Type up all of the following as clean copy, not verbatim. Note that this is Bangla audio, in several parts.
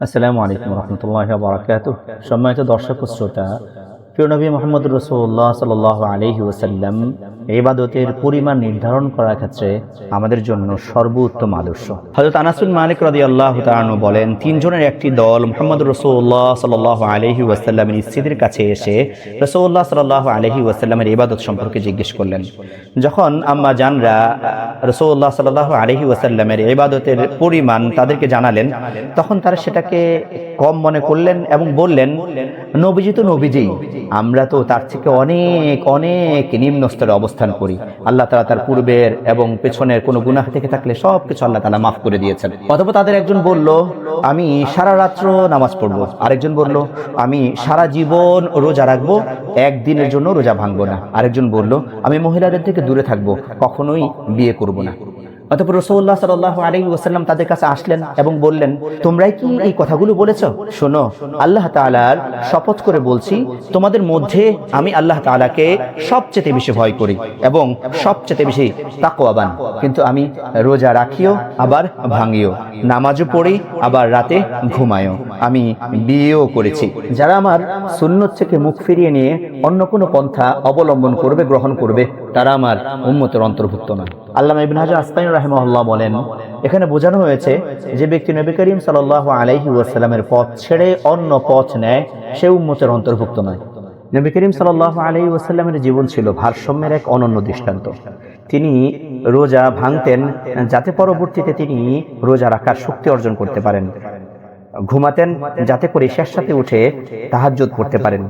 আসসালামু আলাইকুম রহমতুল্লাহি ওয়া বারাকাতুহু। সম্মানিত দর্শক ও শ্রোতা, প্রিয় নবী মুহাম্মদ রাসূলুল্লাহ সাল্লাল্লাহু আলাইহি ওয়াসাল্লাম ইবাদতের পরিমাণ নির্ধারণ করার ক্ষেত্রে আমাদের জন্য সর্বোত্তম আদর্শ। হযরত আনাস বিন মালিক রাদিয়াল্লাহু তাআলা আনহু বলেন, তিনজনের একটি দল মুহাম্মদ রাসূলুল্লাহ সাল্লাল্লাহু আলাইহি ওয়াসাল্লামের স্ত্রীদের কাছে এসে রাসূলুল্লাহ সাল্লাল্লাহু আলাইহি ওয়াসাল্লামের ইবাদত সম্পর্কে জিজ্ঞেস করলেন। যখন আম্মা জানরা রাসূলুল্লাহ সাল্লাল্লাহু আলাইহি ওয়াসাল্লামের ইবাদতের পরিমাণ তাদেরকে জানালেন, তখন তারা সেটাকে কম মনে করলেন এবং বললেন, নবীজি তো নবীজি, আমরা তো তার থেকে অনেক অনেক নিম্ন স্তরে অবস্থান করি। আল্লাহ তাআলা তার পূর্বের এবং পেছনের কোনো গুনাহ থেকে থাকলে সব কিছু আল্লাহ তাআলা মাফ করে দিয়েছেন। অথবা তাদের একজন বলল, আমি সারা রাত্র নামাজ পড়বো। আরেকজন বলল, আমি সারা জীবন রোজা রাখবো, একদিনের জন্য রোজা ভাঙবো না। আরেকজন বলল, আমি মহিলাদের থেকে দূরে থাকবো, কখনোই বিয়ে করব না। অতঃপর রাসূলুল্লাহ সাল্লাল্লাহু আলাইহি ওয়াসাল্লাম তাদের কাছে আসলেন এবং বললেন, তোমরাই কি এই কথাগুলো বলেছো? শোনো, আল্লাহ তাআলার শপথ করে বলছি, তোমাদের মধ্যে আমি আল্লাহ তাআলাকে সবচেয়ে বেশি ভয় করি এবং সবচেয়ে বেশি তাকওয়াবান। কিন্তু আমি রোজা রাখিও, আবার ভাঙিও, নামাজও পড়ি, আবার রাতে ঘুমাইও, আমি বিয়েও করেছি। যারা আমার সুন্নত থেকে মুখ ফিরিয়ে নিয়ে অন্য কোনো পন্থা অবলম্বন করবে, গ্রহণ করবে, তারা আমার উম্মতের অন্তর্ভুক্ত নয়। আল্লামা ইবনে হাজার আসকালানী রাহিমাহুল্লাহ বলেন, এখানে বোঝানো হয়েছে যে ব্যক্তি নবী করিম সাল্লাল্লাহু আলাইহি ওয়াসাল্লামের পথ ছেড়ে অন্য পথ নেয়, সে উম্মতের অন্তর্ভুক্ত নয়। নবী করিম সাল্লাল্লাহু আলাইহি ওয়াসাল্লামের জীবন ছিল ভারসাম্যের এক অনন্য দৃষ্টান্ত। তিনি রোজা ভাঙতেন যাতে পরবর্তীতে তিনি রোজা রাখার শক্তি অর্জন করতে পারেন, ঘুমাতেন যাতে করে শেষ সাথে উঠে তাহাজ্জুদ পড়তে পারেন।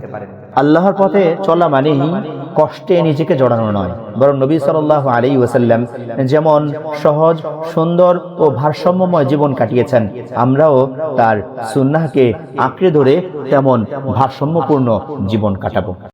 আল্লাহর পথে চলা মানেই কষ্টে নিজেকে জড়ানো নয়, বরং নবী সাল্লাল্লাহু আলাইহি ওয়াসাল্লাম যেমন সহজ, সুন্দর ও ভারসাম্যময় জীবন কাটিয়েছেন, আমরাও তার সুন্নাহকে আঁকড়ে ধরে তেমন ভারসাম্যপূর্ণ জীবন কাটাবো।